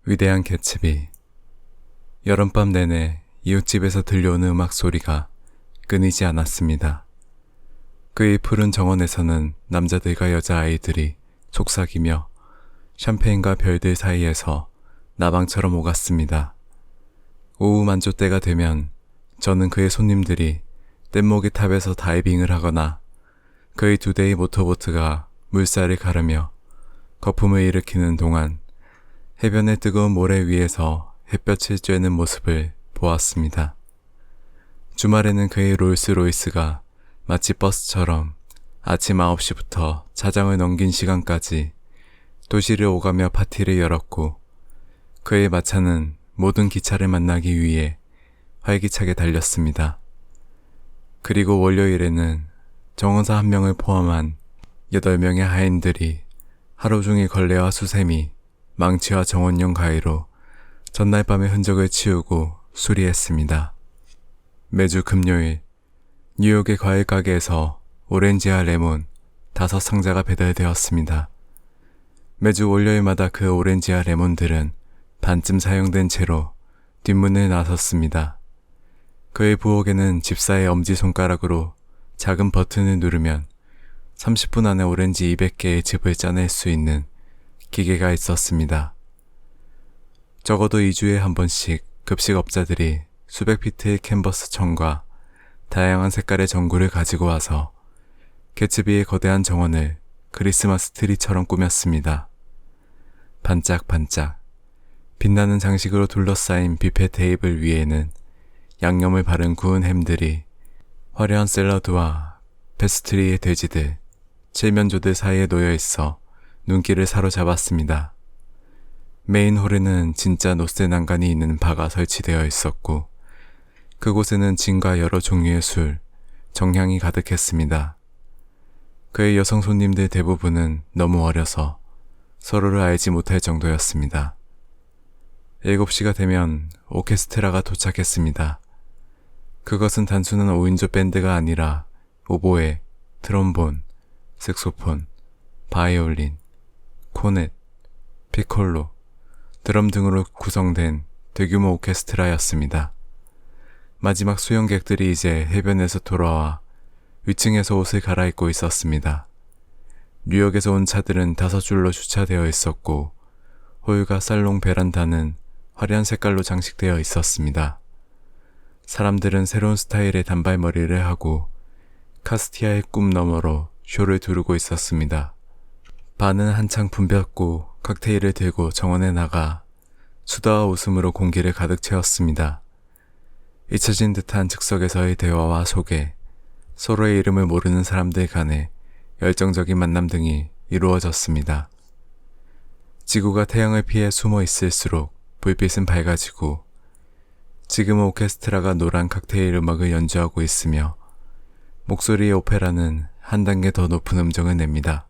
위대한 개츠비. 여름밤 내내 이웃집에서 들려오는 음악 소리가 끊이지 않았습니다. 그의 푸른 정원에서는 남자들과 여자아이들이 속삭이며 샴페인과 별들 사이에서 나방처럼 오갔습니다. 오후 만조 때가 되면 저는 그의 손님들이 뗏목의 탑에서 다이빙을 하거나 그의 2대의 모터보트가 물살을 가르며 거품을 일으키는 동안 해변의 뜨거운 모래 위에서 햇볕을 쬐는 모습을 보았습니다. 주말에는 그의 롤스로이스가 마치 버스처럼 아침 9시부터 차장을 넘긴 시간까지 도시를 오가며 파티를 열었고, 그의 마차는 모든 기차를 만나기 위해 활기차게 달렸습니다. 그리고 월요일에는 정원사 1명을 포함한 8명의 하인들이 하루 종일 걸레와 수세미, 망치와 정원용 가위로 전날 밤의 흔적을 치우고 수리했습니다. 매주 금요일 뉴욕의 과일 가게에서 오렌지와 레몬 5상자가 배달되었습니다. 매주 월요일마다 그 오렌지와 레몬들은 반쯤 사용된 채로 뒷문을 나섰습니다. 그의 부엌에는 집사의 엄지손가락으로 작은 버튼을 누르면 30분 안에 오렌지 200개의 즙을 짜낼 수 있는 기계가 있었습니다. 적어도 2주에 한 번씩 급식업자들이 수백 피트의 캔버스 천과 다양한 색깔의 전구를 가지고 와서 개츠비의 거대한 정원을 크리스마스 트리처럼 꾸몄습니다. 반짝반짝 빛나는 장식으로 둘러싸인 뷔페 테이블 위에는 양념을 바른 구운 햄들이 화려한 샐러드와 페스트리의 돼지들, 칠면조들 사이에 놓여 있어 눈길을 사로잡았습니다. 메인 홀에는 진짜 노세 난간이 있는 바가 설치되어 있었고, 그곳에는 진과 여러 종류의 술, 정향이 가득했습니다. 그의 여성 손님들 대부분은 너무 어려서 서로를 알지 못할 정도였습니다. 7시가 되면 오케스트라가 도착했습니다. 그것은 단순한 5인조 밴드가 아니라 오보에, 트롬본, 색소폰, 바이올린, 코넷, 피콜로, 드럼 등으로 구성된 대규모 오케스트라였습니다. 마지막 수영객들이 이제 해변에서 돌아와 위층에서 옷을 갈아입고 있었습니다. 뉴욕에서 온 차들은 5줄로 주차되어 있었고, 홀과 살롱 베란다는 화려한 색깔로 장식되어 있었습니다. 사람들은 새로운 스타일의 단발머리를 하고 카스티아의 꿈 너머로 쇼를 두르고 있었습니다. 반은 한창 붐볐고 칵테일을 들고 정원에 나가 수다와 웃음으로 공기를 가득 채웠습니다. 잊혀진 듯한 즉석에서의 대화와 소개, 서로의 이름을 모르는 사람들 간의 열정적인 만남 등이 이루어졌습니다. 지구가 태양을 피해 숨어 있을수록 불빛은 밝아지고, 지금은 오케스트라가 노란 칵테일 음악을 연주하고 있으며 목소리의 오페라는 한 단계 더 높은 음정을 냅니다.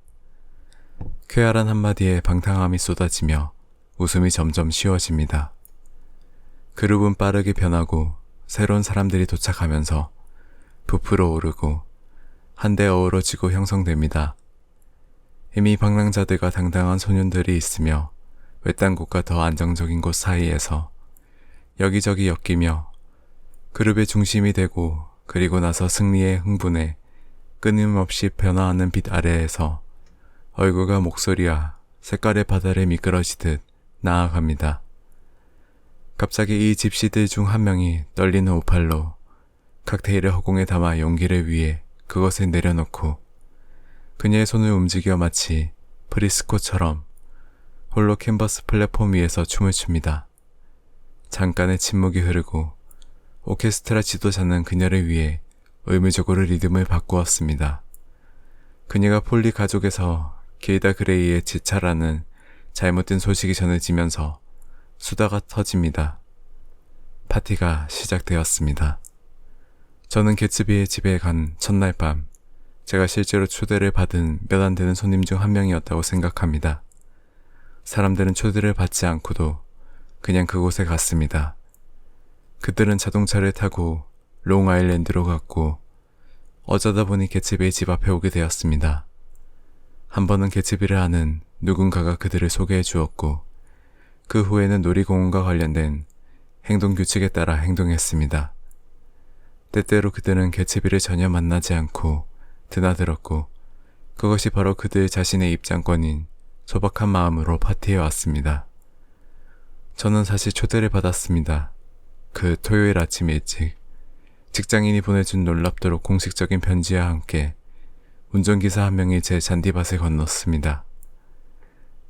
쾌활한 한마디에 방탕함이 쏟아지며 웃음이 점점 쉬워집니다. 그룹은 빠르게 변하고 새로운 사람들이 도착하면서 부풀어 오르고 한데 어우러지고 형성됩니다. 이미 방랑자들과 당당한 소년들이 있으며 외딴 곳과 더 안정적인 곳 사이에서 여기저기 엮이며 그룹의 중심이 되고, 그리고 나서 승리의 흥분에 끊임없이 변화하는 빛 아래에서 얼굴과 목소리와 색깔의 바다를 미끄러지듯 나아갑니다. 갑자기 이 집시들 중 한 명이 떨리는 오팔로 칵테일을 허공에 담아 용기를 위해 그것을 내려놓고 그녀의 손을 움직여 마치 프리스코처럼 홀로 캔버스 플랫폼 위에서 춤을 춥니다. 잠깐의 침묵이 흐르고 오케스트라 지도자는 그녀를 위해 의무적으로 리듬을 바꾸었습니다. 그녀가 폴리 가족에서 게이다 그레이의 지차라는 잘못된 소식이 전해지면서 수다가 터집니다. 파티가 시작되었습니다. 저는 개츠비의 집에 간 첫날 밤, 제가 실제로 초대를 받은 몇 안 되는 손님 중 한 명이었다고 생각합니다. 사람들은 초대를 받지 않고도 그냥 그곳에 갔습니다. 그들은 자동차를 타고 롱아일랜드로 갔고, 어쩌다 보니 개츠비의 집 앞에 오게 되었습니다. 한 번은 개츠비를 아는 누군가가 그들을 소개해 주었고, 그 후에는 놀이공원과 관련된 행동 규칙에 따라 행동했습니다. 때때로 그들은 개츠비를 전혀 만나지 않고 드나들었고 그것이 바로 그들 자신의 입장권인 소박한 마음으로 파티에 왔습니다. 저는 사실 초대를 받았습니다. 그 토요일 아침 일찍 직장인이 보내준 놀랍도록 공식적인 편지와 함께 운전기사 한 명이 제 잔디밭을 건넜습니다.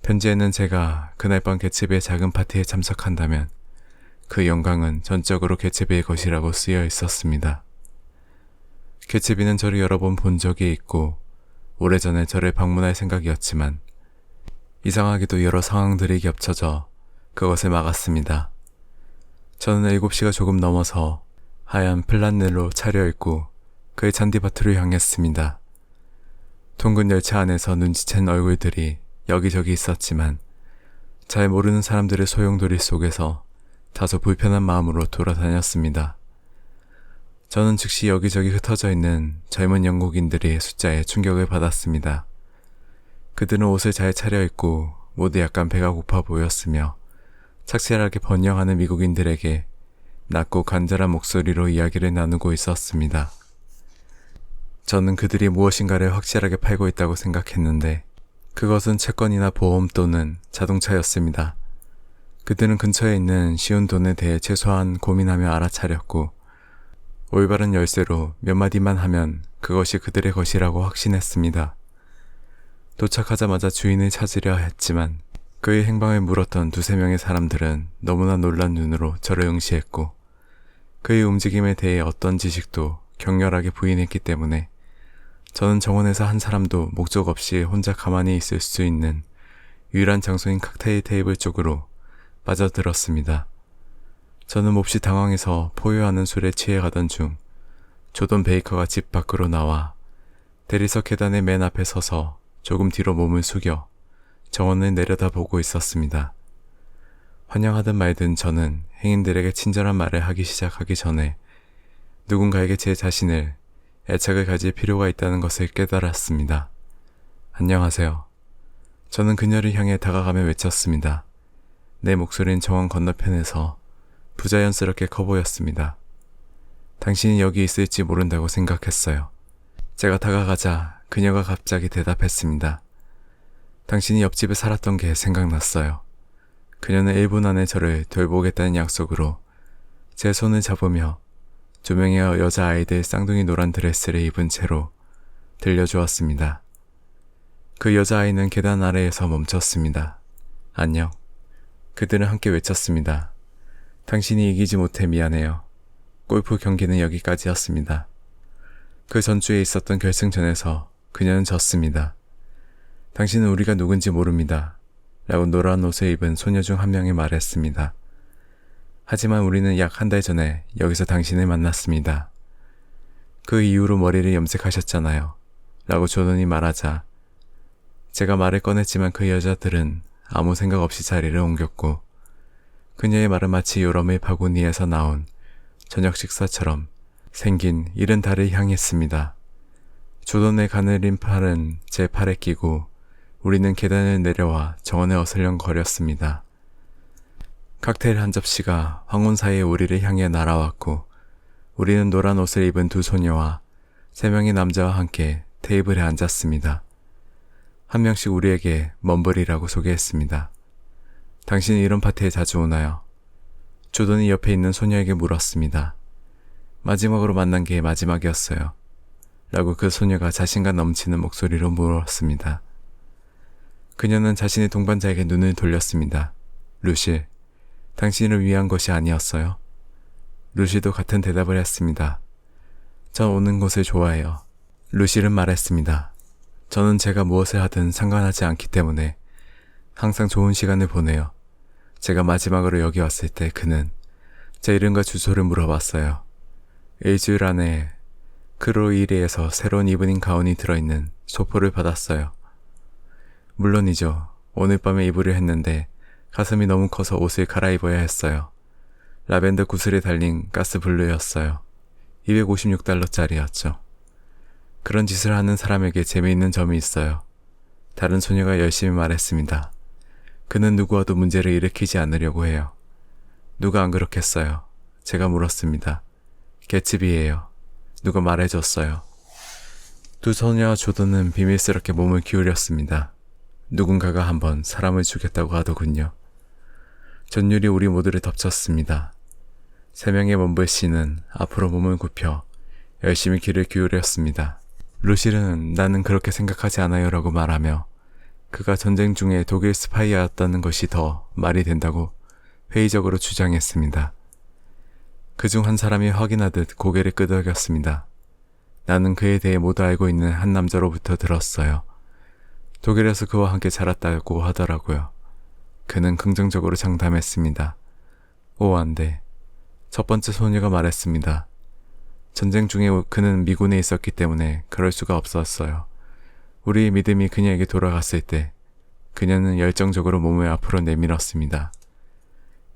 편지에는 제가 그날 밤 개츠비의 작은 파티에 참석한다면 그 영광은 전적으로 개츠비의 것이라고 쓰여 있었습니다. 개츠비는 저를 여러 번 본 적이 있고 오래전에 저를 방문할 생각이었지만 이상하게도 여러 상황들이 겹쳐져 그것을 막았습니다. 저는 7시가 조금 넘어서 하얀 플란넬로 차려입고 그의 잔디밭으로 향했습니다. 둥근 열차 안에서 눈치챈 얼굴들이 여기저기 있었지만 잘 모르는 사람들의 소용돌이 속에서 다소 불편한 마음으로 돌아다녔습니다. 저는 즉시 여기저기 흩어져 있는 젊은 영국인들의 숫자에 충격을 받았습니다. 그들은 옷을 잘 차려입고 모두 약간 배가 고파 보였으며 착실하게 번영하는 미국인들에게 낮고 간절한 목소리로 이야기를 나누고 있었습니다. 저는 그들이 무엇인가를 확실하게 팔고 있다고 생각했는데 그것은 채권이나 보험 또는 자동차였습니다. 그들은 근처에 있는 쉬운 돈에 대해 최소한 고민하며 알아차렸고 올바른 열쇠로 몇 마디만 하면 그것이 그들의 것이라고 확신했습니다. 도착하자마자 주인을 찾으려 했지만 그의 행방을 물었던 2-3명의 사람들은 너무나 놀란 눈으로 저를 응시했고 그의 움직임에 대해 어떤 지식도 격렬하게 부인했기 때문에 저는 정원에서 한 사람도 목적 없이 혼자 가만히 있을 수 있는 유일한 장소인 칵테일 테이블 쪽으로 빠져들었습니다. 저는 몹시 당황해서 포효하는 술에 취해가던 중 조던 베이커가 집 밖으로 나와 대리석 계단의 맨 앞에 서서 조금 뒤로 몸을 숙여 정원을 내려다보고 있었습니다. 환영하든 말든 저는 행인들에게 친절한 말을 하기 시작하기 전에 누군가에게 제 자신을 애착을 가질 필요가 있다는 것을 깨달았습니다. 안녕하세요. 저는 그녀를 향해 다가가며 외쳤습니다. 내 목소리는 정원 건너편에서 부자연스럽게 커 보였습니다. 당신이 여기 있을지 모른다고 생각했어요. 제가 다가가자 그녀가 갑자기 대답했습니다. 당신이 옆집에 살았던 게 생각났어요. 그녀는 1분 안에 저를 돌보겠다는 약속으로 제 손을 잡으며 2명의 여자아이들 쌍둥이 노란 드레스를 입은 채로 들려주었습니다. 그 여자아이는 계단 아래에서 멈췄습니다. 안녕. 그들은 함께 외쳤습니다. 당신이 이기지 못해 미안해요. 골프 경기는 여기까지였습니다. 그 전주에 있었던 결승전에서 그녀는 졌습니다. 당신은 우리가 누군지 모릅니다. 라고 노란 옷을 입은 소녀 중 한 명이 말했습니다. 하지만 우리는 약 1달 전에 여기서 당신을 만났습니다. 그 이후로 머리를 염색하셨잖아요. 라고 조던이 말하자 제가 말을 꺼냈지만 그 여자들은 아무 생각 없이 자리를 옮겼고 그녀의 말은 마치 요람의 바구니에서 나온 저녁 식사처럼 생긴 이른 달을 향했습니다. 조던의 가늘린 팔은 제 팔에 끼고 우리는 계단을 내려와 정원에 어슬렁거렸습니다. 칵테일 한 접시가 황혼 사이에 우리를 향해 날아왔고 우리는 노란 옷을 입은 2 소녀와 3명의 남자와 함께 테이블에 앉았습니다. 한 명씩 우리에게 먼블이라고 소개했습니다. 당신은 이런 파티에 자주 오나요? 조던이 옆에 있는 소녀에게 물었습니다. 마지막으로 만난 게 마지막이었어요. 라고 그 소녀가 자신감 넘치는 목소리로 물었습니다. 그녀는 자신의 동반자에게 눈을 돌렸습니다. 루실, 당신을 위한 것이 아니었어요? 루실도 같은 대답을 했습니다. 전 오는 곳을 좋아해요. 루실은 말했습니다. 저는 제가 무엇을 하든 상관하지 않기 때문에 항상 좋은 시간을 보내요. 제가 마지막으로 여기 왔을 때 그는 제 이름과 주소를 물어봤어요. 일주일 안에 크로이리에서 새로운 이브닝 가운이 들어있는 소포를 받았어요. 물론이죠. 오늘 밤에 입으려 했는데 가슴이 너무 커서 옷을 갈아입어야 했어요. 라벤더 구슬에 달린 가스블루였어요. 256달러짜리였죠. 그런 짓을 하는 사람에게 재미있는 점이 있어요. 다른 소녀가 열심히 말했습니다. 그는 누구와도 문제를 일으키지 않으려고 해요. 누가 안 그렇겠어요? 제가 물었습니다. 개츠비예요. 누가 말해줬어요. 두 소녀와 조던은 비밀스럽게 몸을 기울였습니다. 누군가가 한번 사람을 죽였다고 하더군요. 전율이 우리 모두를 덮쳤습니다. 세 명의 먼블씨는 앞으로 몸을 굽혀 열심히 귀를 기울였습니다. 루실은 나는 그렇게 생각하지 않아요 라고 말하며 그가 전쟁 중에 독일 스파이였다는 것이 더 말이 된다고 회의적으로 주장했습니다. 그중 한 사람이 확인하듯 고개를 끄덕였습니다. 나는 그에 대해 모두 알고 있는 한 남자로부터 들었어요. 독일에서 그와 함께 자랐다고 하더라고요. 그는 긍정적으로 장담했습니다. 오, 안 돼. 첫 번째 소녀가 말했습니다. 전쟁 중에 그는 미군에 있었기 때문에 그럴 수가 없었어요. 우리의 믿음이 그녀에게 돌아갔을 때 그녀는 열정적으로 몸을 앞으로 내밀었습니다.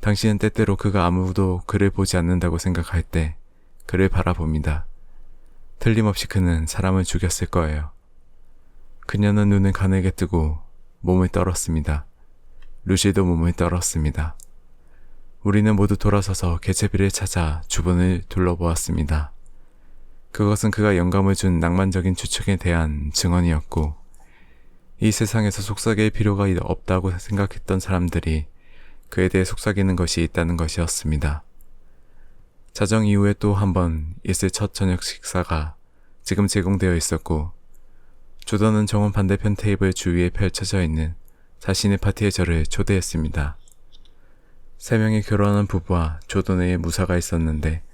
당신은 때때로 그가 아무도 그를 보지 않는다고 생각할 때 그를 바라봅니다. 틀림없이 그는 사람을 죽였을 거예요. 그녀는 눈을 가늘게 뜨고 몸을 떨었습니다. 루시도 몸을 떨었습니다. 우리는 모두 돌아서서 개체비를 찾아 주변을 둘러보았습니다. 그것은 그가 영감을 준 낭만적인 추측에 대한 증언이었고 이 세상에서 속삭일 필요가 없다고 생각했던 사람들이 그에 대해 속삭이는 것이 있다는 것이었습니다. 자정 이후에 또 한 번 있을 첫 저녁 식사가 지금 제공되어 있었고 조던은 정원 반대편 테이블 주위에 펼쳐져 있는 자신의 파티에 저를 초대했습니다. 세 명의 결혼한 부부와 조던의 무사가 있었는데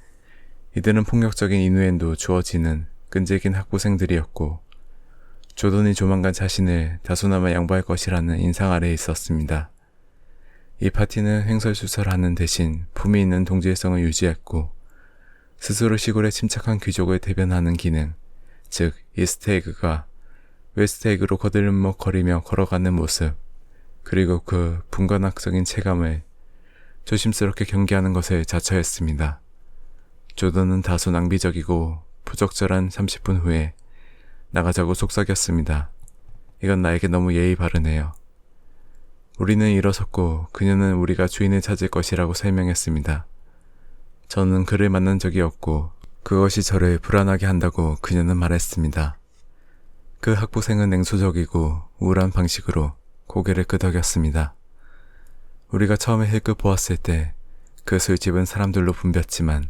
이들은 폭력적인 인누엔도 주어지는 끈질긴 학부생들이었고 조던이 조만간 자신을 다소나마 양보할 것이라는 인상 아래에 있었습니다. 이 파티는 횡설수설하는 대신 품위 있는 동질성을 유지했고 스스로 시골의 침착한 귀족을 대변하는 기능, 즉 이스트에그가 웨스트에그로 거들먹거리며 걸어가는 모습, 그리고 그 분간학적인 체감을 조심스럽게 경계하는 것을 자처했습니다. 조던은 다소 낭비적이고 부적절한 30분 후에 나가자고 속삭였습니다. 이건 나에게 너무 예의 바르네요. 우리는 일어섰고 그녀는 우리가 주인을 찾을 것이라고 설명했습니다. 저는 그를 만난 적이 없고 그것이 저를 불안하게 한다고 그녀는 말했습니다. 그 학부생은 냉소적이고 우울한 방식으로 고개를 끄덕였습니다. 우리가 처음에 힐끗 보았을 때 그 술집은 사람들로 붐볐지만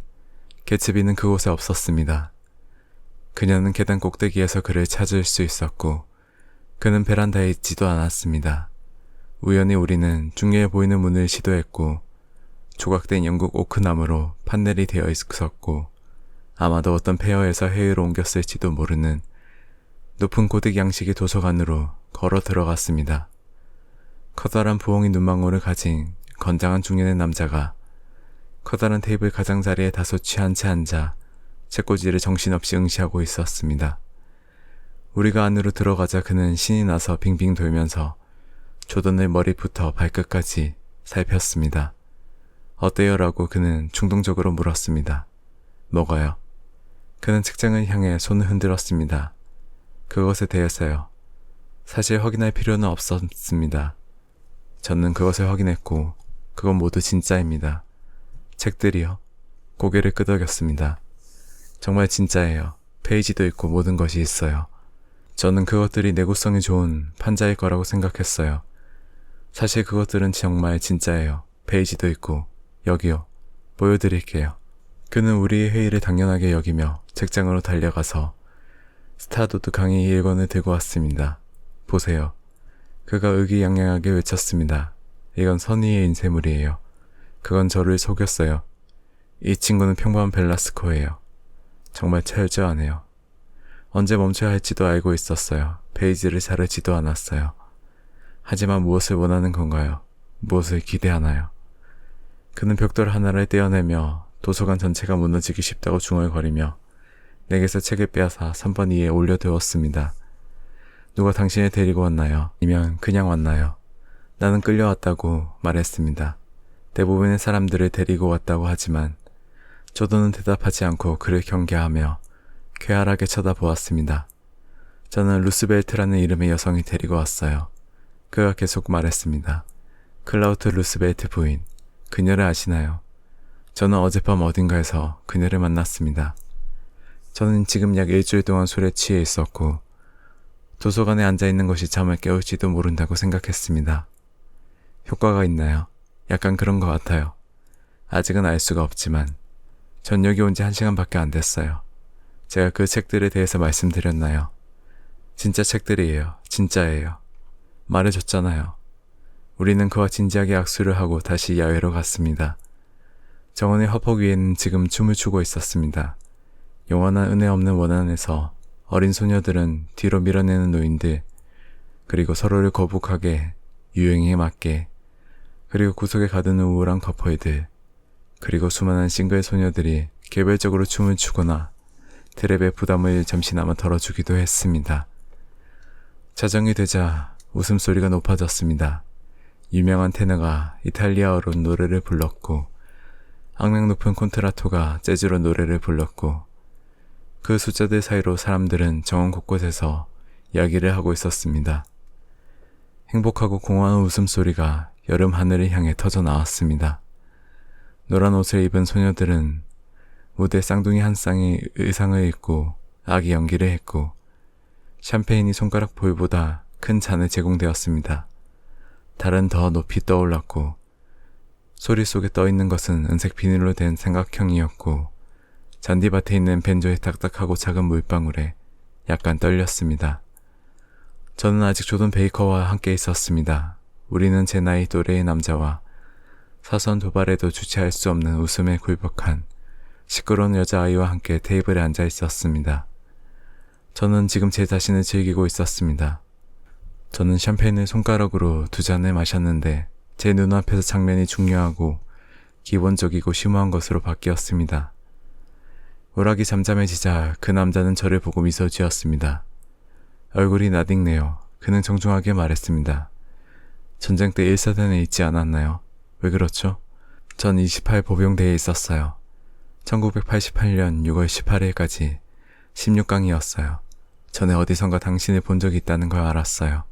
개츠비는 그곳에 없었습니다. 그녀는 계단 꼭대기에서 그를 찾을 수 있었고 그는 베란다에 있지도 않았습니다. 우연히 우리는 중요해 보이는 문을 시도했고 조각된 영국 오크나무로 판넬이 되어 있었고 아마도 어떤 폐허에서 해외로 옮겼을지도 모르는 높은 고딕 양식의 도서관으로 걸어 들어갔습니다. 커다란 부엉이 눈망울을 가진 건장한 중년의 남자가 커다란 테이블 가장자리에 다소 취한 채 앉아 책꽂이를 정신없이 응시하고 있었습니다. 우리가 안으로 들어가자 그는 신이 나서 빙빙 돌면서 조던의 머리부터 발끝까지 살폈습니다. 어때요? 라고 그는 충동적으로 물었습니다. 뭐가요? 그는 책장을 향해 손을 흔들었습니다. 그것에 대해서요. 사실 확인할 필요는 없었습니다. 저는 그것을 확인했고 그건 모두 진짜입니다. 책들이요? 고개를 끄덕였습니다. 정말 진짜예요. 페이지도 있고 모든 것이 있어요. 저는 그것들이 내구성이 좋은 판자일 거라고 생각했어요. 사실 그것들은 정말 진짜예요. 페이지도 있고 여기요. 보여드릴게요. 그는 우리의 회의를 당연하게 여기며 책장으로 달려가서 스타도드 강의 1권을 들고 왔습니다. 보세요. 그가 의기양양하게 외쳤습니다. 이건 선의의 인쇄물이에요. 그건 저를 속였어요. 이 친구는 평범한 벨라스코예요. 정말 철저하네요. 언제 멈춰야 할지도 알고 있었어요. 페이지를 자르지도 않았어요. 하지만 무엇을 원하는 건가요? 무엇을 기대하나요? 그는 벽돌 하나를 떼어내며 도서관 전체가 무너지기 쉽다고 중얼거리며 내게서 책을 빼앗아 3번 위에 올려두었습니다. 누가 당신을 데리고 왔나요? 아니면 그냥 왔나요? 나는 끌려왔다고 말했습니다. 대부분의 사람들을 데리고 왔다고 하지만 조던은 대답하지 않고 그를 경계하며 쾌활하게 쳐다보았습니다. 저는 루스벨트라는 이름의 여성이 데리고 왔어요. 그가 계속 말했습니다. 클라우트 루스벨트 부인, 그녀를 아시나요? 저는 어젯밤 어딘가에서 그녀를 만났습니다. 저는 지금 약 일주일 동안 술에 취해 있었고 도서관에 앉아있는 것이 잠을 깨울지도 모른다고 생각했습니다. 효과가 있나요? 약간 그런 것 같아요. 아직은 알 수가 없지만 전 여기 온 지 1시간밖에 안 됐어요. 제가 그 책들에 대해서 말씀드렸나요? 진짜 책들이에요. 진짜예요. 말해줬잖아요. 우리는 그와 진지하게 악수를 하고 다시 야외로 갔습니다. 정원의 화폭 위에는 지금 춤을 추고 있었습니다. 영원한 은혜 없는 원안에서 어린 소녀들은 뒤로 밀어내는 노인들, 그리고 서로를 거북하게, 유행에 맞게, 그리고 구석에 가두는 우울한 커플들, 그리고 수많은 싱글 소녀들이 개별적으로 춤을 추거나 트랩의 부담을 잠시나마 덜어주기도 했습니다. 자정이 되자 웃음소리가 높아졌습니다. 유명한 테너가 이탈리아어로 노래를 불렀고 악명 높은 콘트라토가 재즈로 노래를 불렀고 그 숫자들 사이로 사람들은 정원 곳곳에서 이야기를 하고 있었습니다. 행복하고 공허한 웃음소리가 여름 하늘을 향해 터져 나왔습니다. 노란 옷을 입은 소녀들은 무대 쌍둥이 한 쌍의 의상을 입고 아기 연기를 했고 샴페인이 손가락 볼보다 큰 잔에 제공되었습니다. 달은 더 높이 떠올랐고 소리 속에 떠있는 것은 은색 비닐로 된 삼각형이었고 잔디밭에 있는 벤조의 딱딱하고 작은 물방울에 약간 떨렸습니다. 저는 아직 조던 베이커와 함께 있었습니다. 우리는 제 나이 또래의 남자와 사선 도발에도 주체할 수 없는 웃음에 굴복한 시끄러운 여자아이와 함께 테이블에 앉아 있었습니다. 저는 지금 제 자신을 즐기고 있었습니다. 저는 샴페인을 손가락으로 2잔을 마셨는데 제 눈앞에서 장면이 중요하고 기본적이고 심오한 것으로 바뀌었습니다. 오락이 잠잠해지자 그 남자는 저를 보고 미소 지었습니다. 얼굴이 나딩네요. 그는 정중하게 말했습니다. 전쟁 때 1사단에 있지 않았나요? 왜 그렇죠? 전 28 보병대에 있었어요. 1988년 6월 18일까지 16강이었어요. 전에 어디선가 당신을 본 적이 있다는 걸 알았어요.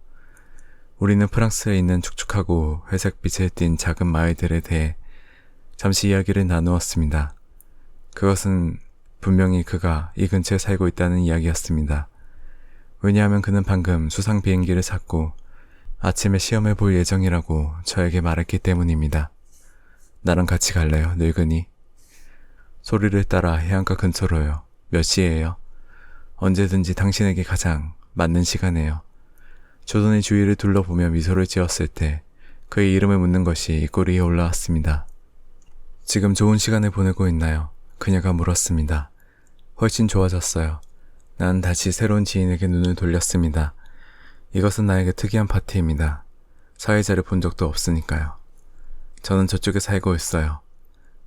우리는 프랑스에 있는 축축하고 회색빛을 띤 작은 마을들에 대해 잠시 이야기를 나누었습니다. 그것은 분명히 그가 이 근처에 살고 있다는 이야기였습니다. 왜냐하면 그는 방금 수상 비행기를 샀고 아침에 시험을 볼 예정이라고 저에게 말했기 때문입니다. 나랑 같이 갈래요, 늙은이? 소리를 따라 해안가 근처로요. 몇 시예요? 언제든지 당신에게 가장 맞는 시간이에요. 조던의 주위를 둘러보며 미소를 지었을 때 그의 이름을 묻는 것이 입꼬리에 올라왔습니다. 지금 좋은 시간을 보내고 있나요? 그녀가 물었습니다. 훨씬 좋아졌어요. 난 다시 새로운 지인에게 눈을 돌렸습니다. 이것은 나에게 특이한 파티입니다. 사회자를 본 적도 없으니까요. 저는 저쪽에 살고 있어요.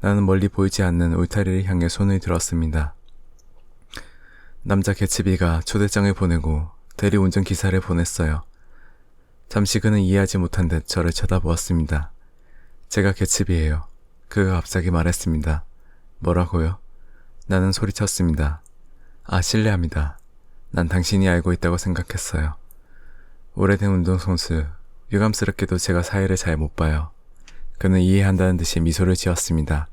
나는 멀리 보이지 않는 울타리를 향해 손을 들었습니다. 남자 개츠비가 초대장을 보내고 대리운전 기사를 보냈어요. 잠시 그는 이해하지 못한 듯 저를 쳐다보았습니다. 제가 개츠비예요. 그가 갑자기 말했습니다. 뭐라고요? 나는 소리쳤습니다. 아, 실례합니다. 난 당신이 알고 있다고 생각했어요. 오래된 운동선수, 유감스럽게도 제가 사회를 잘 못 봐요. 그는 이해한다는 듯이 미소를 지었습니다.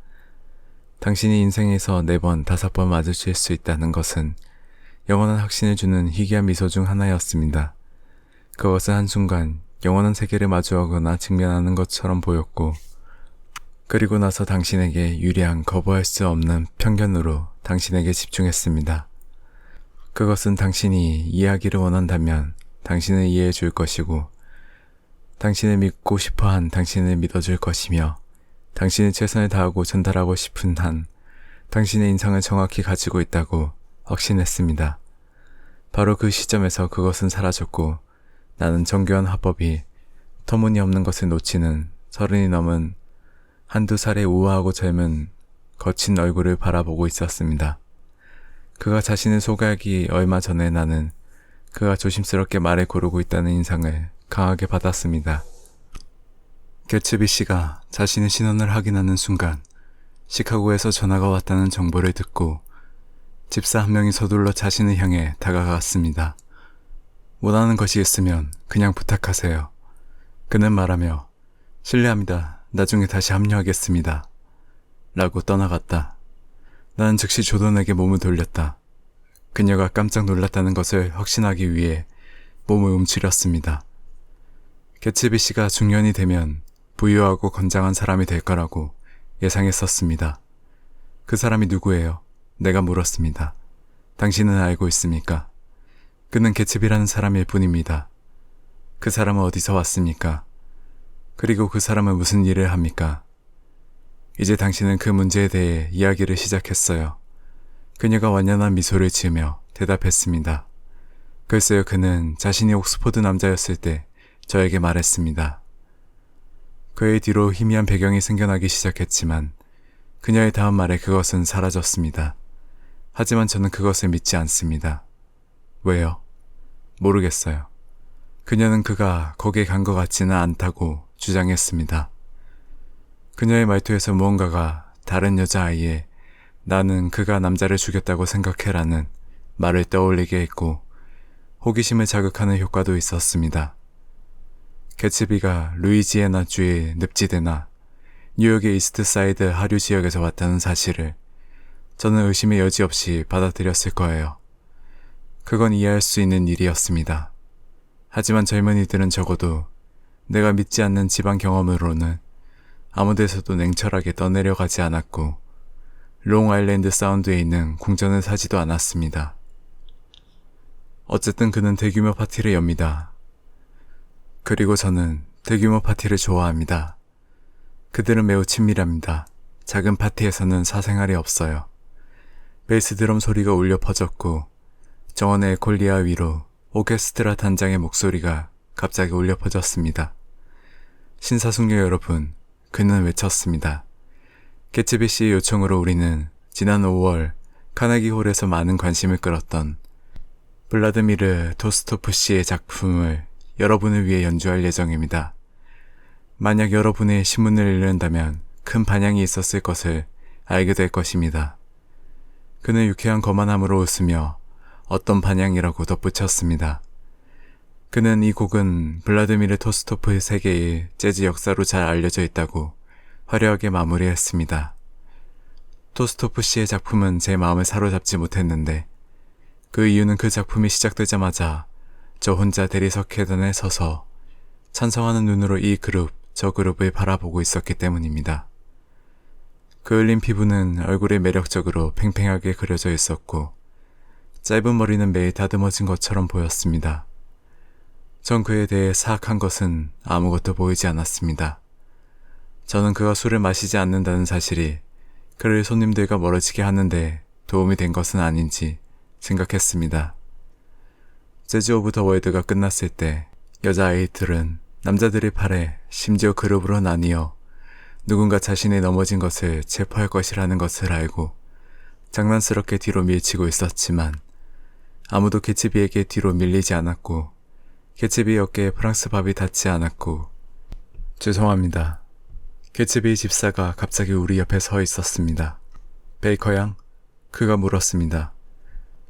당신이 인생에서 4번, 5번 마주칠 수 있다는 것은 영원한 확신을 주는 희귀한 미소 중 하나였습니다. 그것은 한순간 영원한 세계를 마주하거나 직면하는 것처럼 보였고 그리고 나서 당신에게 유리한 거부할 수 없는 편견으로 당신에게 집중했습니다. 그것은 당신이 이해하기를 원한다면 당신을 이해해 줄 것이고 당신을 믿고 싶어한 당신을 믿어줄 것이며 당신이 최선을 다하고 전달하고 싶은 한 당신의 인상을 정확히 가지고 있다고 확신했습니다. 바로 그 시점에서 그것은 사라졌고 나는 정교한 화법이 터무니없는 것을 놓치는 30이 넘은 한두 살의 우아하고 젊은 거친 얼굴을 바라보고 있었습니다. 그가 자신을 소개하기 얼마 전에 나는 그가 조심스럽게 말을 고르고 있다는 인상을 강하게 받았습니다. 개츠비 씨가 자신의 신원을 확인하는 순간 시카고에서 전화가 왔다는 정보를 듣고 집사 한 명이 서둘러 자신을 향해 다가갔습니다. 원하는 것이 있으면 그냥 부탁하세요. 그는 말하며 실례합니다. 나중에 다시 합류하겠습니다. 라고 떠나갔다. 나는 즉시 조던에게 몸을 돌렸다. 그녀가 깜짝 놀랐다는 것을 확신하기 위해 몸을 움츠렸습니다. 개츠비 씨가 중년이 되면 부유하고 건장한 사람이 될 거라고 예상했었습니다. 그 사람이 누구예요? 내가 물었습니다. 당신은 알고 있습니까? 그는 개츠비라는 사람일 뿐입니다. 그 사람은 어디서 왔습니까? 그리고 그 사람은 무슨 일을 합니까? 이제 당신은 그 문제에 대해 이야기를 시작했어요. 그녀가 완연한 미소를 지으며 대답했습니다. 글쎄요, 그는 자신이 옥스포드 남자였을 때 저에게 말했습니다. 그의 뒤로 희미한 배경이 생겨나기 시작했지만 그녀의 다음 말에 그것은 사라졌습니다. 하지만 저는 그것을 믿지 않습니다. 왜요? 모르겠어요. 그녀는 그가 거기에 간 것 같지는 않다고 주장했습니다. 그녀의 말투에서 무언가가 다른 여자아이의 나는 그가 남자를 죽였다고 생각해라는 말을 떠올리게 했고 호기심을 자극하는 효과도 있었습니다. 개츠비가 루이지애나주의 늪지대나 뉴욕의 이스트사이드 하류 지역에서 왔다는 사실을 저는 의심의 여지 없이 받아들였을 거예요. 그건 이해할 수 있는 일이었습니다. 하지만 젊은이들은 적어도 내가 믿지 않는 지방 경험으로는 아무 데서도 냉철하게 떠내려가지 않았고 롱아일랜드 사운드에 있는 궁전을 사지도 않았습니다. 어쨌든 그는 대규모 파티를 엽니다. 그리고 저는 대규모 파티를 좋아합니다. 그들은 매우 친밀합니다. 작은 파티에서는 사생활이 없어요. 베이스 드럼 소리가 울려 퍼졌고 정원의 에콜리아 위로 오케스트라 단장의 목소리가 갑자기 울려 퍼졌습니다. 신사숙녀 여러분, 그는 외쳤습니다. 개츠비 씨의 요청으로 우리는 지난 5월 카네기홀에서 많은 관심을 끌었던 블라드미르 토스토프 씨의 작품을 여러분을 위해 연주할 예정입니다. 만약 여러분의 신문을 읽는다면 큰 반향이 있었을 것을 알게 될 것입니다. 그는 유쾌한 거만함으로 웃으며 어떤 반향이라고 덧붙였습니다. 그는 이 곡은 블라드미르 토스토프의 세계의 재즈 역사로 잘 알려져 있다고 화려하게 마무리했습니다. 토스토프 씨의 작품은 제 마음을 사로잡지 못했는데 그 이유는 그 작품이 시작되자마자 저 혼자 대리석 계단에 서서 찬성하는 눈으로 이 그룹, 저 그룹을 바라보고 있었기 때문입니다. 그 흘린 피부는 얼굴에 매력적으로 팽팽하게 그려져 있었고 짧은 머리는 매일 다듬어진 것처럼 보였습니다. 전 그에 대해 사악한 것은 아무것도 보이지 않았습니다. 저는 그가 술을 마시지 않는다는 사실이 그를 손님들과 멀어지게 하는데 도움이 된 것은 아닌지 생각했습니다. 재즈 오브 더 월드가 끝났을 때 여자아이들은 남자들의 팔에 심지어 그룹으로 나뉘어 누군가 자신이 넘어진 것을 체포할 것이라는 것을 알고 장난스럽게 뒤로 밀치고 있었지만 아무도 개츠비에게 뒤로 밀리지 않았고 개츠비 어깨에 프랑스 밥이 닿지 않았고 죄송합니다. 개츠비 집사가 갑자기 우리 옆에 서 있었습니다. 베이커 양? 그가 물었습니다.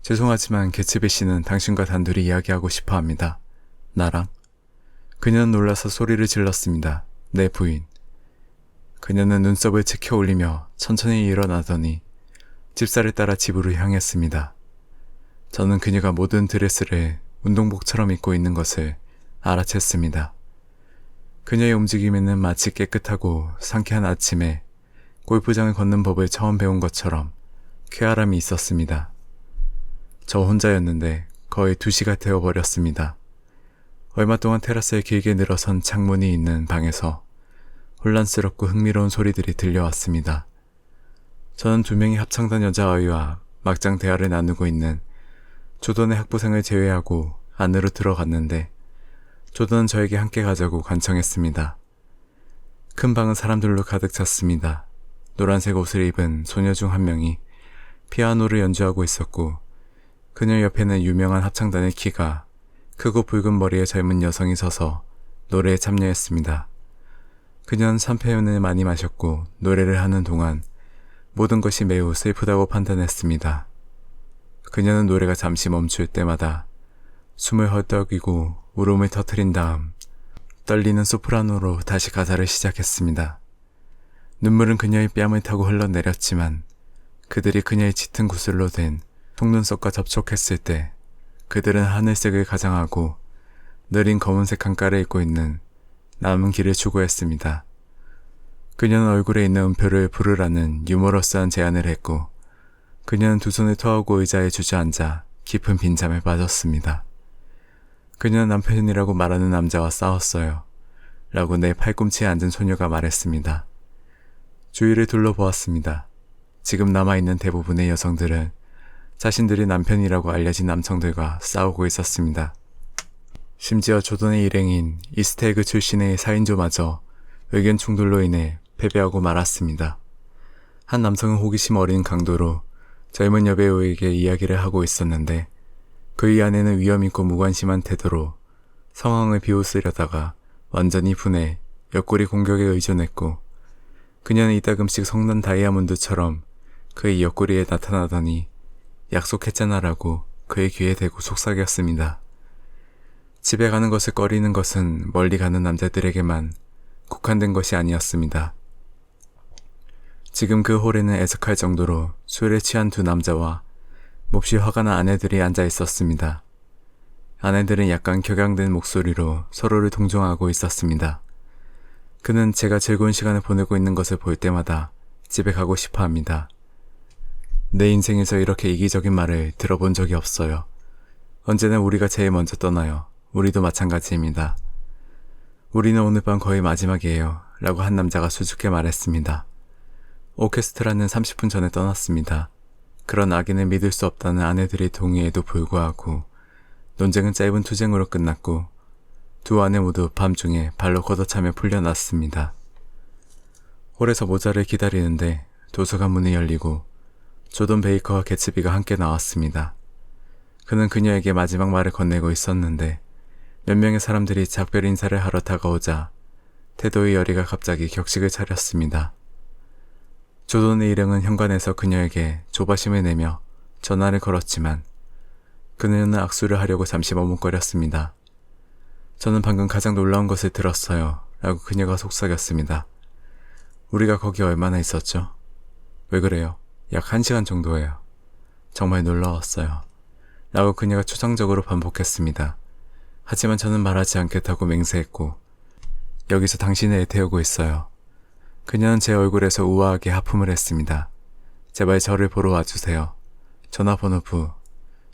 죄송하지만 개츠비 씨는 당신과 단둘이 이야기하고 싶어 합니다. 나랑? 그녀는 놀라서 소리를 질렀습니다. 내 부인. 그녀는 눈썹을 치켜 올리며 천천히 일어나더니 집사를 따라 집으로 향했습니다. 저는 그녀가 모든 드레스를 운동복처럼 입고 있는 것을 알아챘습니다. 그녀의 움직임에는 마치 깨끗하고 상쾌한 아침에 골프장을 걷는 법을 처음 배운 것처럼 쾌활함이 있었습니다. 저 혼자였는데 거의 2시가 되어버렸습니다. 얼마 동안 테라스에 길게 늘어선 창문이 있는 방에서 혼란스럽고 흥미로운 소리들이 들려왔습니다. 저는 2명의 합창단 여자아이와 막장 대화를 나누고 있는 조던의 학부생을 제외하고 안으로 들어갔는데 조던은 저에게 함께 가자고 간청했습니다. 큰 방은 사람들로 가득 찼습니다. 노란색 옷을 입은 소녀 중 한 명이 피아노를 연주하고 있었고 그녀 옆에는 유명한 합창단의 키가 크고 붉은 머리의 젊은 여성이 서서 노래에 참여했습니다. 그녀는 샴페인을 많이 마셨고 노래를 하는 동안 모든 것이 매우 슬프다고 판단했습니다. 그녀는 노래가 잠시 멈출 때마다 숨을 헐떡이고 울음을 터뜨린 다음 떨리는 소프라노로 다시 가사를 시작했습니다. 눈물은 그녀의 뺨을 타고 흘러내렸지만 그들이 그녀의 짙은 구슬로 된 속눈썹과 접촉했을 때 그들은 하늘색을 가장하고 느린 검은색 강가를 입고 있는 남은 길을 추구했습니다. 그녀는 얼굴에 있는 음표를 부르라는 유머러스한 제안을 했고 그녀는 두 손을 토하고 의자에 주저앉아 깊은 빈잠에 빠졌습니다. 그녀는 남편이라고 말하는 남자와 싸웠어요. 라고 내 팔꿈치에 앉은 소녀가 말했습니다. 주위를 둘러보았습니다. 지금 남아있는 대부분의 여성들은 자신들이 남편이라고 알려진 남성들과 싸우고 있었습니다. 심지어 조던의 일행인 이스테그 출신의 4인조마저 의견 충돌로 인해 패배하고 말았습니다. 한 남성은 호기심 어린 강도로 젊은 여배우에게 이야기를 하고 있었는데 그의 아내는 위험있고 무관심한 태도로 상황을 비웃으려다가 완전히 분해 옆구리 공격에 의존했고 그녀는 이따금씩 성난 다이아몬드처럼 그의 옆구리에 나타나더니 약속했잖아라고 그의 귀에 대고 속삭였습니다. 집에 가는 것을 꺼리는 것은 멀리 가는 남자들에게만 국한된 것이 아니었습니다. 지금 그 홀에는 애석할 정도로 술에 취한 두 남자와 몹시 화가 난 아내들이 앉아 있었습니다. 아내들은 약간 격양된 목소리로 서로를 동정하고 있었습니다. 그는 제가 즐거운 시간을 보내고 있는 것을 볼 때마다 집에 가고 싶어 합니다. 내 인생에서 이렇게 이기적인 말을 들어본 적이 없어요. 언제나 우리가 제일 먼저 떠나요. 우리도 마찬가지입니다. 우리는 오늘 밤 거의 마지막이에요. 라고 한 남자가 수줍게 말했습니다. 오케스트라는 30분 전에 떠났습니다. 그런 아기는 믿을 수 없다는 아내들의 동의에도 불구하고 논쟁은 짧은 투쟁으로 끝났고 두 아내 모두 밤중에 발로 걷어차며 풀려났습니다. 홀에서 모자를 기다리는데 도서관 문이 열리고 조던 베이커와 개츠비가 함께 나왔습니다. 그는 그녀에게 마지막 말을 건네고 있었는데 몇 명의 사람들이 작별 인사를 하러 다가오자 태도의 열의가 갑자기 격식을 차렸습니다. 조던의 일행은 현관에서 그녀에게 조바심을 내며 전화를 걸었지만 그녀는 악수를 하려고 잠시 머뭇거렸습니다. 저는 방금 가장 놀라운 것을 들었어요. 라고 그녀가 속삭였습니다. 우리가 거기 얼마나 있었죠? 왜 그래요? 약 1시간 정도예요. 정말 놀라웠어요. 라고 그녀가 초상적으로 반복했습니다. 하지만 저는 말하지 않겠다고 맹세했고 여기서 당신을 애태우고 있어요. 그녀는 제 얼굴에서 우아하게 하품을 했습니다. 제발 저를 보러 와주세요. 전화번호부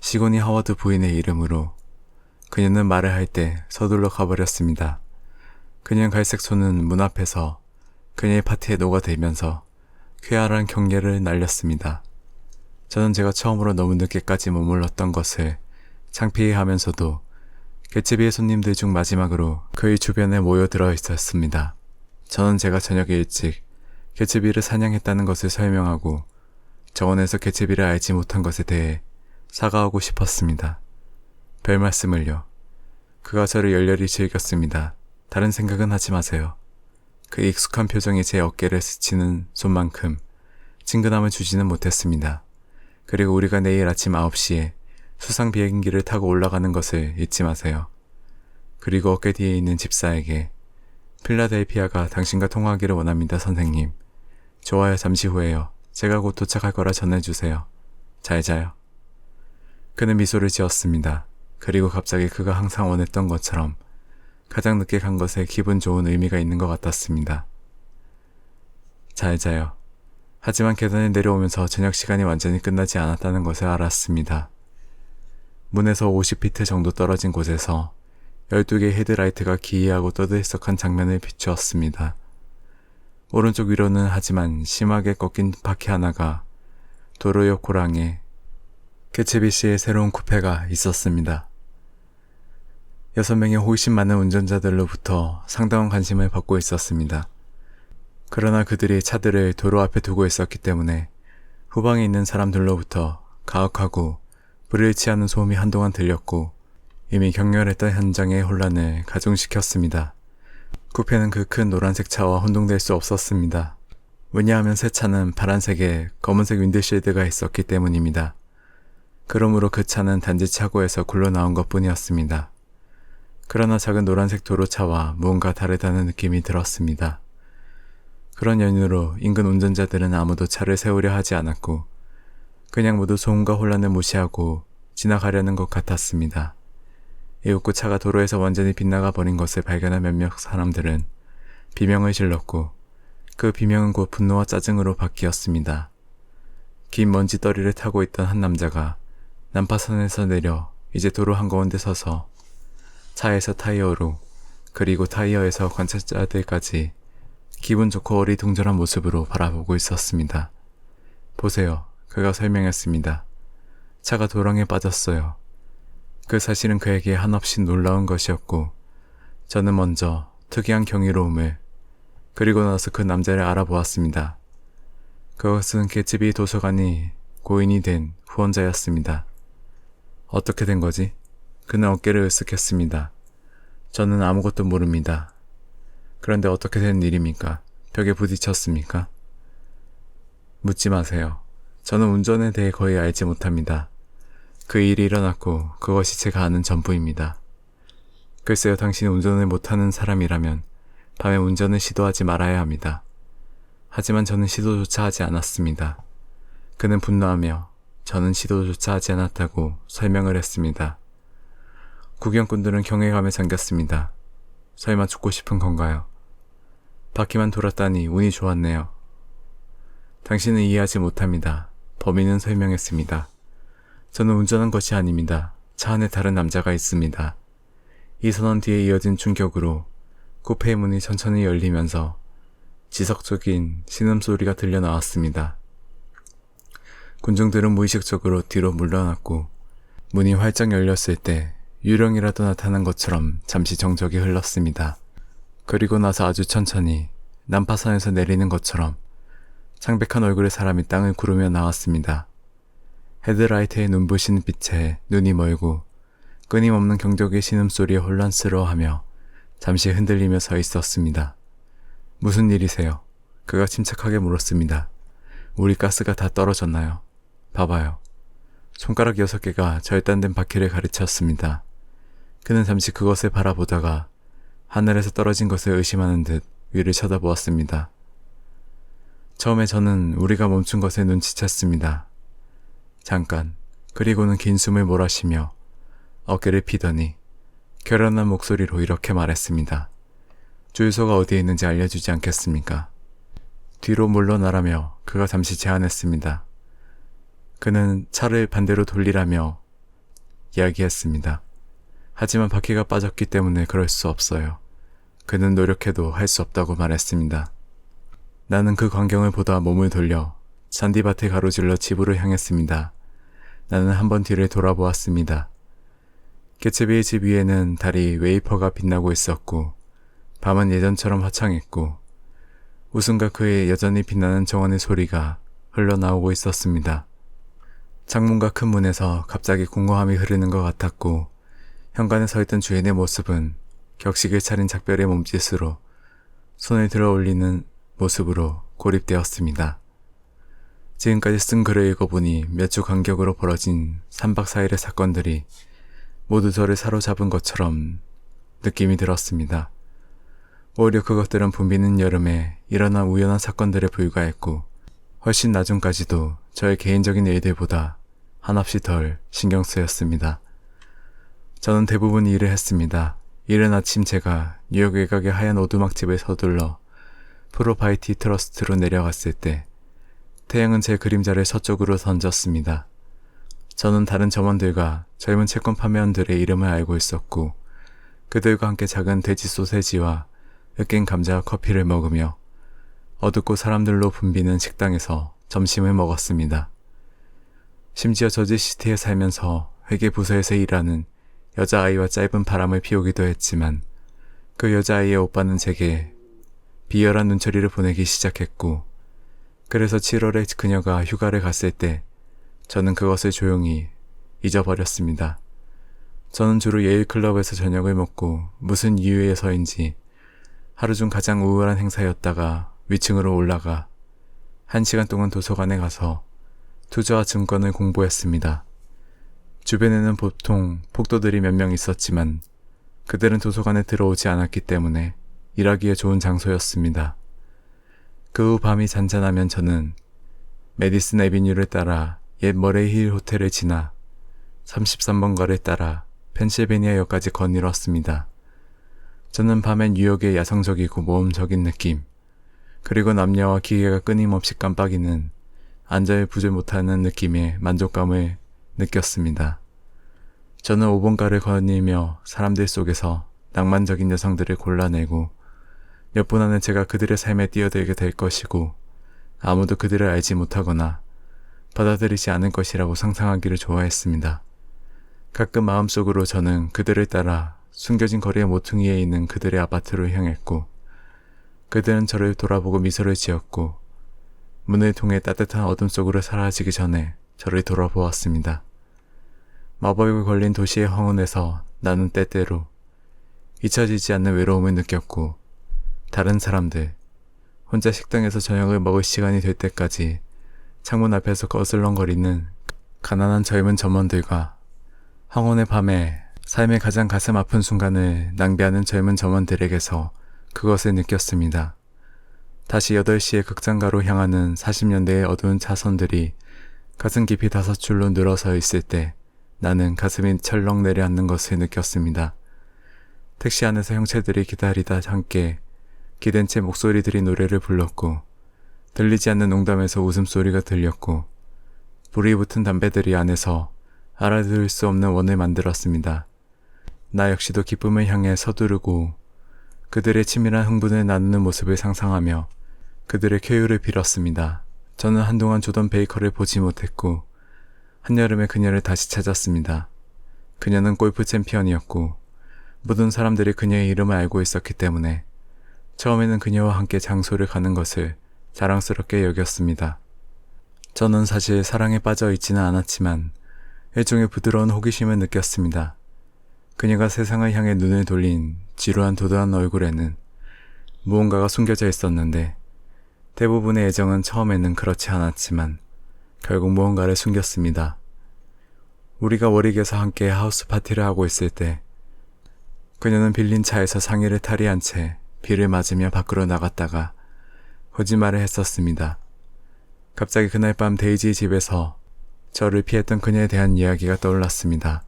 시고니 하워드 부인의 이름으로. 그녀는 말을 할 때 서둘러 가버렸습니다. 그녀는 갈색 손은 문 앞에서 그녀의 파티에 녹아들면서 쾌활한 경례를 날렸습니다. 저는 제가 처음으로 너무 늦게까지 머물렀던 것을 창피해하면서도 개츠비의 손님들 중 마지막으로 그의 주변에 모여들어 있었습니다. 저는 제가 저녁에 일찍 개츠비를 사냥했다는 것을 설명하고 정원에서 개츠비를 알지 못한 것에 대해 사과하고 싶었습니다. 별 말씀을요. 그가 저를 열렬히 즐겼습니다. 다른 생각은 하지 마세요. 그 익숙한 표정이 제 어깨를 스치는 손만큼 친근함을 주지는 못했습니다. 그리고 우리가 내일 아침 9시에 수상 비행기를 타고 올라가는 것을 잊지 마세요. 그리고 어깨 뒤에 있는 집사에게 필라델피아가 당신과 통화하기를 원합니다, 선생님. 좋아요, 잠시 후에요. 제가 곧 도착할 거라 전해주세요. 잘 자요. 그는 미소를 지었습니다. 그리고 갑자기 그가 항상 원했던 것처럼 가장 늦게 간 것에 기분 좋은 의미가 있는 것 같았습니다. 잘 자요. 하지만 계단을 내려오면서 저녁 시간이 완전히 끝나지 않았다는 것을 알았습니다. 문에서 50피트 정도 떨어진 곳에서 12개의 헤드라이트가 기이하고 떠들썩한 장면을 비추었습니다. 오른쪽 위로는 하지만 심하게 꺾인 바퀴 하나가 도로 옆 고랑에 개츠비 씨의 새로운 쿠페가 있었습니다. 6명의 호기심 많은 운전자들로부터 상당한 관심을 받고 있었습니다. 그러나 그들이 차들을 도로 앞에 두고 있었기 때문에 후방에 있는 사람들로부터 가혹하고 불을 취하는 소음이 한동안 들렸고 이미 격렬했던 현장의 혼란을 가중시켰습니다. 쿠페는 그 큰 노란색 차와 혼동될 수 없었습니다. 왜냐하면 새 차는 파란색에 검은색 윈드실드가 있었기 때문입니다. 그러므로 그 차는 단지 차고에서 굴러나온 것 뿐이었습니다. 그러나 작은 노란색 도로차와 무언가 다르다는 느낌이 들었습니다. 그런 연유로 인근 운전자들은 아무도 차를 세우려 하지 않았고 그냥 모두 소음과 혼란을 무시하고 지나가려는 것 같았습니다. 이윽고 차가 도로에서 완전히 빗나가 버린 것을 발견한 몇몇 사람들은 비명을 질렀고 그 비명은 곧 분노와 짜증으로 바뀌었습니다. 긴 먼지 더리를 타고 있던 한 남자가 난파선에서 내려 이제 도로 한가운데 서서 차에서 타이어로 그리고 타이어에서 관찰자들까지 기분 좋고 어리둥절한 모습으로 바라보고 있었습니다. 보세요. 그가 설명했습니다. 차가 도랑에 빠졌어요. 그 사실은 그에게 한없이 놀라운 것이었고 저는 먼저 특이한 경이로움을 그리고 나서 그 남자를 알아보았습니다. 그것은 개츠비 도서관이 고인이 된 후원자였습니다. 어떻게 된 거지? 그는 어깨를 으쓱했습니다. 저는 아무것도 모릅니다. 그런데 어떻게 된 일입니까? 벽에 부딪혔습니까? 묻지 마세요. 저는 운전에 대해 거의 알지 못합니다. 그 일이 일어났고 그것이 제가 아는 전부입니다. 글쎄요, 당신이 운전을 못하는 사람이라면 밤에 운전을 시도하지 말아야 합니다. 하지만 저는 시도조차 하지 않았습니다. 그는 분노하며 저는 시도조차 하지 않았다고 설명을 했습니다. 구경꾼들은 경외감에 잠겼습니다. 설마 죽고 싶은 건가요? 바퀴만 돌았다니 운이 좋았네요. 당신은 이해하지 못합니다. 범인은 설명했습니다. 저는 운전한 것이 아닙니다. 차 안에 다른 남자가 있습니다. 이 선언 뒤에 이어진 충격으로 쿠페의 문이 천천히 열리면서 지속적인 신음소리가 들려 나왔습니다. 군중들은 무의식적으로 뒤로 물러났고 문이 활짝 열렸을 때 유령이라도 나타난 것처럼 잠시 정적이 흘렀습니다. 그리고 나서 아주 천천히 난파선에서 내리는 것처럼 창백한 얼굴의 사람이 땅을 구르며 나왔습니다. 헤드라이트의 눈부신 빛에 눈이 멀고 끊임없는 경적의 신음소리에 혼란스러워하며 잠시 흔들리며 서 있었습니다. 무슨 일이세요? 그가 침착하게 물었습니다. 우리 가스가 다 떨어졌나요? 봐봐요. 손가락 6개가 절단된 바퀴를 가르쳤습니다. 그는 잠시 그것을 바라보다가 하늘에서 떨어진 것을 의심하는 듯 위를 쳐다보았습니다. 처음에 저는 우리가 멈춘 것을 눈치챘습니다. 잠깐, 그리고는 긴 숨을 몰아쉬며 어깨를 피더니 결연한 목소리로 이렇게 말했습니다. 주유소가 어디에 있는지 알려주지 않겠습니까? 뒤로 물러나라며 그가 잠시 제안했습니다. 그는 차를 반대로 돌리라며 이야기했습니다. 하지만 바퀴가 빠졌기 때문에 그럴 수 없어요. 그는 노력해도 할 수 없다고 말했습니다. 나는 그 광경을 보다 몸을 돌려 잔디밭을 가로질러 집으로 향했습니다. 나는 한번 뒤를 돌아보았습니다. 개츠비의 집 위에는 달이 웨이퍼가 빛나고 있었고 밤은 예전처럼 화창했고 웃음과 그의 여전히 빛나는 정원의 소리가 흘러나오고 있었습니다. 창문과 큰 문에서 갑자기 공허함이 흐르는 것 같았고 현관에 서 있던 주인의 모습은 격식을 차린 작별의 몸짓으로 손을 들어 올리는 모습으로 고립되었습니다. 지금까지 쓴 글을 읽어보니 몇 주 간격으로 벌어진 3박 4일의 사건들이 모두 저를 사로잡은 것처럼 느낌이 들었습니다. 오히려 그것들은 붐비는 여름에 일어난 우연한 사건들에 불과했고 훨씬 나중까지도 저의 개인적인 일들보다 한없이 덜 신경 쓰였습니다. 저는 대부분 일을 했습니다. 이른 아침 제가 뉴욕 외곽의 하얀 오두막집을 서둘러 프로바이티 트러스트로 내려갔을 때 태양은 제 그림자를 서쪽으로 던졌습니다. 저는 다른 점원들과 젊은 채권 판매원들의 이름을 알고 있었고 그들과 함께 작은 돼지 소세지와 으깬 감자와 커피를 먹으며 어둡고 사람들로 붐비는 식당에서 점심을 먹었습니다. 심지어 저지시티에 살면서 회계부서에서 일하는 여자아이와 짧은 바람을 피우기도 했지만 그 여자아이의 오빠는 제게 비열한 눈초리를 보내기 시작했고 그래서 7월에 그녀가 휴가를 갔을 때 저는 그것을 조용히 잊어버렸습니다. 저는 주로 예일 클럽에서 저녁을 먹고 무슨 이유에서인지 하루 중 가장 우울한 행사였다가 위층으로 올라가 1시간 동안 도서관에 가서 투자와 증권을 공부했습니다. 주변에는 보통 폭도들이 몇 명 있었지만 그들은 도서관에 들어오지 않았기 때문에 일하기에 좋은 장소였습니다. 그 후 밤이 잔잔하면 저는 메디슨 애비뉴를 따라 옛 머레이힐 호텔을 지나 33번가를 따라 펜실베니아역까지 거닐었습니다. 저는 밤엔 뉴욕의 야성적이고 모험적인 느낌, 그리고 남녀와 기계가 끊임없이 깜빡이는 안절부절 못하는 느낌의 만족감을 느꼈습니다. 저는 5번가를 거닐며 사람들 속에서 낭만적인 여성들을 골라내고 몇 분 안에 제가 그들의 삶에 뛰어들게 될 것이고 아무도 그들을 알지 못하거나 받아들이지 않을 것이라고 상상하기를 좋아했습니다. 가끔 마음속으로 저는 그들을 따라 숨겨진 거리의 모퉁이에 있는 그들의 아파트로 향했고 그들은 저를 돌아보고 미소를 지었고 문을 통해 따뜻한 어둠 속으로 사라지기 전에 저를 돌아보았습니다. 마법에 걸린 도시의 황혼에서 나는 때때로 잊혀지지 않는 외로움을 느꼈고 다른 사람들, 혼자 식당에서 저녁을 먹을 시간이 될 때까지 창문 앞에서 거슬렁거리는 가난한 젊은 점원들과 황혼의 밤에 삶의 가장 가슴 아픈 순간을 낭비하는 젊은 점원들에게서 그것을 느꼈습니다. 다시 8시에 극장가로 향하는 40년대의 어두운 차선들이 가슴 깊이 5줄로 늘어서 있을 때 나는 가슴이 철렁 내려앉는 것을 느꼈습니다. 택시 안에서 형체들이 기다리다 함께 기댄 채 목소리들이 노래를 불렀고 들리지 않는 농담에서 웃음소리가 들렸고 불이 붙은 담배들이 안에서 알아들을 수 없는 원을 만들었습니다. 나 역시도 기쁨을 향해 서두르고 그들의 치밀한 흥분을 나누는 모습을 상상하며 그들의 쾌유를 빌었습니다. 저는 한동안 조던 베이커를 보지 못했고 한여름에 그녀를 다시 찾았습니다. 그녀는 골프 챔피언이었고 모든 사람들이 그녀의 이름을 알고 있었기 때문에 처음에는 그녀와 함께 장소를 가는 것을 자랑스럽게 여겼습니다. 저는 사실 사랑에 빠져 있지는 않았지만 일종의 부드러운 호기심을 느꼈습니다. 그녀가 세상을 향해 눈을 돌린 지루한 도도한 얼굴에는 무언가가 숨겨져 있었는데 대부분의 애정은 처음에는 그렇지 않았지만 결국 무언가를 숨겼습니다. 우리가 워릭에서 함께 하우스 파티를 하고 있을 때 그녀는 빌린 차에서 상의를 탈의한 채 비를 맞으며 밖으로 나갔다가 거짓말을 했었습니다. 갑자기 그날 밤 데이지 집에서 저를 피했던 그녀에 대한 이야기가 떠올랐습니다.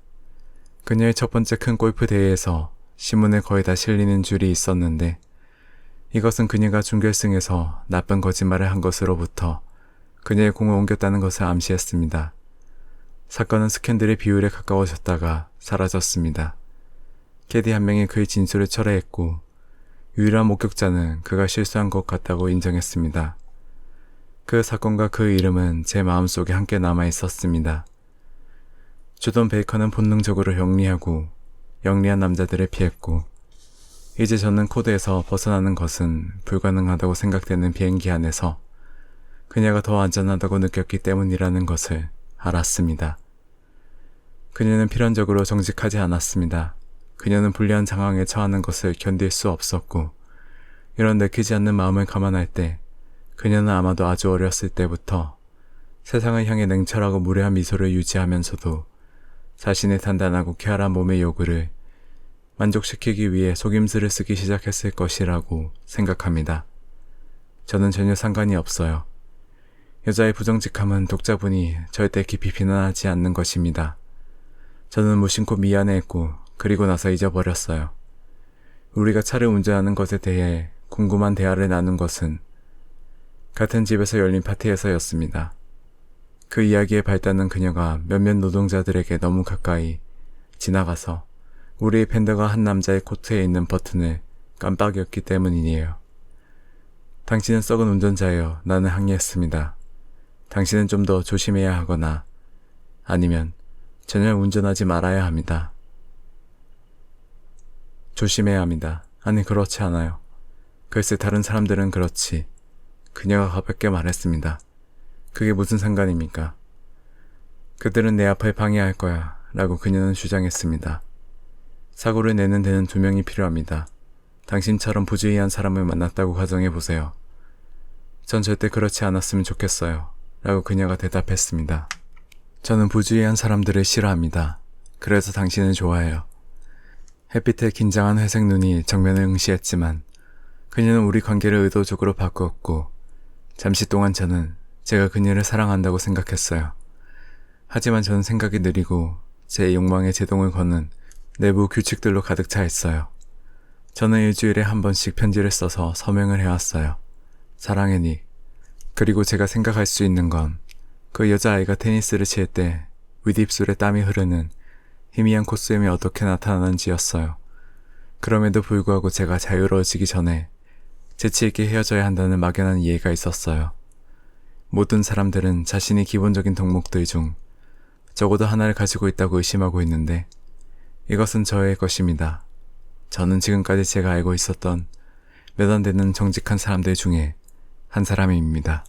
그녀의 첫 번째 큰 골프 대회에서 신문에 거의 다 실리는 줄이 있었는데 이것은 그녀가 준결승에서 나쁜 거짓말을 한 것으로부터 그녀의 공을 옮겼다는 것을 암시했습니다. 사건은 스캔들의 비율에 가까워졌다가 사라졌습니다. 캐디 한 명이 그의 진술을 철회했고 유일한 목격자는 그가 실수한 것 같다고 인정했습니다. 그 사건과 그 이름은 제 마음속에 함께 남아 있었습니다. 조던 베이커는 본능적으로 영리하고 영리한 남자들을 피했고 이제 저는 코드에서 벗어나는 것은 불가능하다고 생각되는 비행기 안에서 그녀가 더 안전하다고 느꼈기 때문이라는 것을 알았습니다. 그녀는 필연적으로 정직하지 않았습니다. 그녀는 불리한 상황에 처하는 것을 견딜 수 없었고 이런 내키지 않는 마음을 감안할 때 그녀는 아마도 아주 어렸을 때부터 세상을 향해 냉철하고 무례한 미소를 유지하면서도 자신의 단단하고 쾌활한 몸의 요구를 만족시키기 위해 속임수를 쓰기 시작했을 것이라고 생각합니다. 저는 전혀 상관이 없어요. 여자의 부정직함은 독자분이 절대 깊이 비난하지 않는 것입니다. 저는 무심코 미안해했고 그리고 나서 잊어버렸어요. 우리가 차를 운전하는 것에 대해 궁금한 대화를 나눈 것은 같은 집에서 열린 파티에서였습니다. 그 이야기의 발단은 그녀가 몇몇 노동자들에게 너무 가까이 지나가서 우리의 팬더가 한 남자의 코트에 있는 버튼을 깜빡이었기 때문이에요. 당신은 썩은 운전자예요. 나는 항의했습니다. 당신은 좀 더 조심해야 하거나 아니면 전혀 운전하지 말아야 합니다. 조심해야 합니다. 아니 그렇지 않아요. 글쎄 다른 사람들은 그렇지. 그녀가 가볍게 말했습니다. 그게 무슨 상관입니까? 그들은 내 앞을 방해할 거야 라고 그녀는 주장했습니다. 사고를 내는 데는 2명이 필요합니다. 당신처럼 부주의한 사람을 만났다고 가정해보세요. 전 절대 그렇지 않았으면 좋겠어요 라고 그녀가 대답했습니다. 저는 부주의한 사람들을 싫어합니다. 그래서 당신을 좋아해요. 햇빛에 긴장한 회색 눈이 정면을 응시했지만 그녀는 우리 관계를 의도적으로 바꾸었고 잠시 동안 저는 제가 그녀를 사랑한다고 생각했어요. 하지만 저는 생각이 느리고 제 욕망에 제동을 거는 내부 규칙들로 가득 차 있어요. 저는 일주일에 한 번씩 편지를 써서 서명을 해왔어요. 사랑해 닉. 그리고 제가 생각할 수 있는 건 그 여자아이가 테니스를 칠 때 윗입술에 땀이 흐르는 희미한 콧수염이 어떻게 나타나는지였어요. 그럼에도 불구하고 제가 자유로워지기 전에 재치있게 헤어져야 한다는 막연한 이해가 있었어요. 모든 사람들은 자신이 기본적인 덕목들 중 적어도 하나를 가지고 있다고 의심하고 있는데 이것은 저의 것입니다. 저는 지금까지 제가 알고 있었던 몇 안 되는 정직한 사람들 중에 한 사람입니다.